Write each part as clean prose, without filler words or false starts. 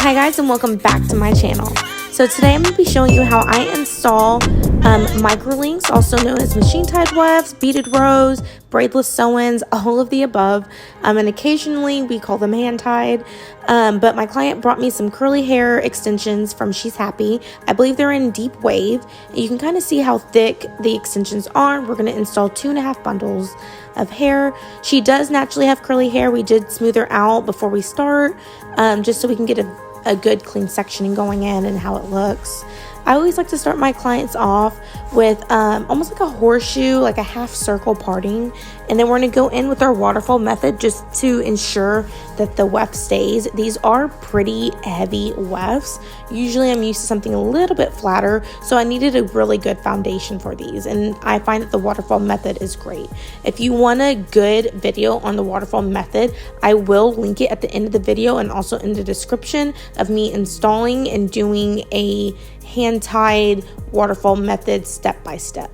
Hi guys, and welcome back to my channel. So today I'm going to be showing you how I install microlinks, also known as machine tied wefts, beaded rows, braidless sew-ins, all of the above, and occasionally we call them hand tied. But my client brought me some curly hair extensions from She's Happy. I believe they're in deep wave. You can kind of see how thick the extensions are. We're going to install 2.5 bundles of hair. She does naturally have curly hair. We did smooth her out before we start, just so we can get a good clean sectioning going in and how it looks. I always like to start my clients off with almost like a horseshoe, like a half circle parting, and then we're going to go in with our waterfall method just to ensure that the weft stays. These are pretty heavy wefts. Usually I'm used to something a little bit flatter, so I needed a really good foundation for these, and I find that the waterfall method is great. If you want a good video on the waterfall method, I will link it at the end of the video and also in the description of me installing and doing a hand-tied waterfall method step by step.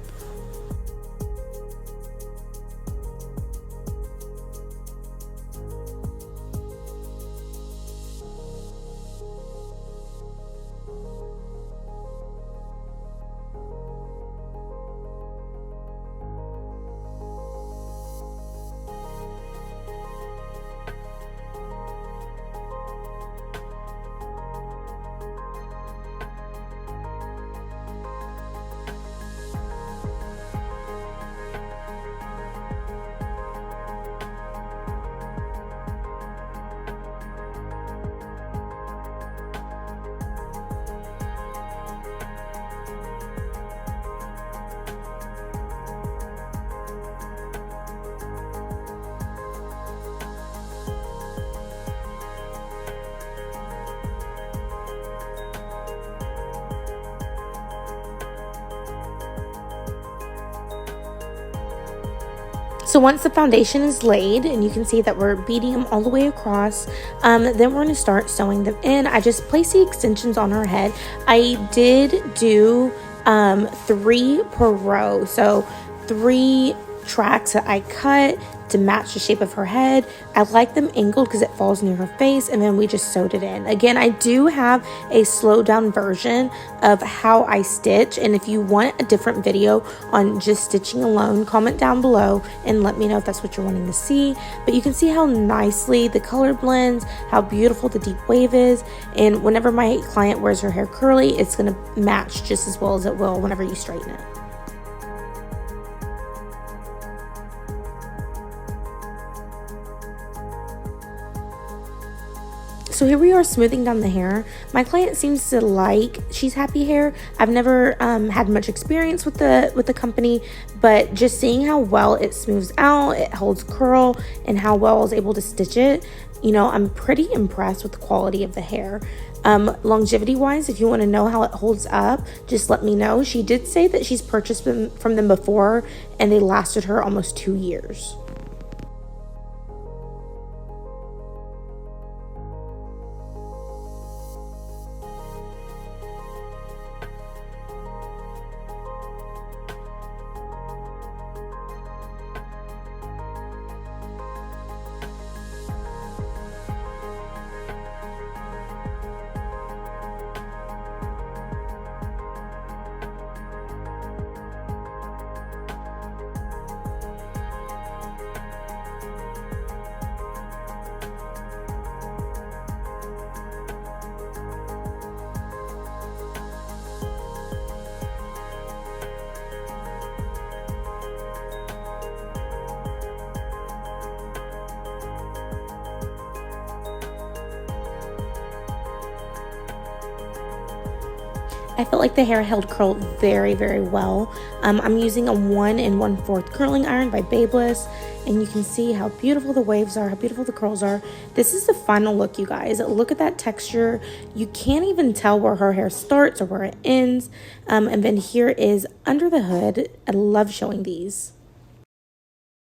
So once the foundation is laid, and you can see that we're beading them all the way across, then we're going to start sewing them in. I just placed the extensions on her head. I did do 3 per row, so 3 tracks that I cut to match the shape of her head. I like them angled because it falls near her face, and then we just sewed it in. Again, I do have a slowed down version of how I stitch, and if you want a different video on just stitching alone, comment down below and let me know if that's what you're wanting to see. But you can see how nicely the color blends, how beautiful the deep wave is, and whenever my client wears her hair curly, it's going to match just as well as it will whenever you straighten it. So here we are smoothing down the hair. My client seems to like She's Happy hair. I've never had much experience with the company, but just seeing how well it smooths out, it holds curl, and how well I was able to stitch it, you know, I'm pretty impressed with the quality of the hair. Longevity wise, if you want to know how it holds up, just let me know. She did say that she's purchased them from them before and they lasted her almost 2 years. I felt like the hair held curl very, very well. I'm using a 1 1/4 curling iron by Babyliss, and you can see how beautiful the waves are, how beautiful the curls are. This is the final look, you guys. Look at that texture. You can't even tell where her hair starts or where it ends. And then here is under the hood. I love showing these.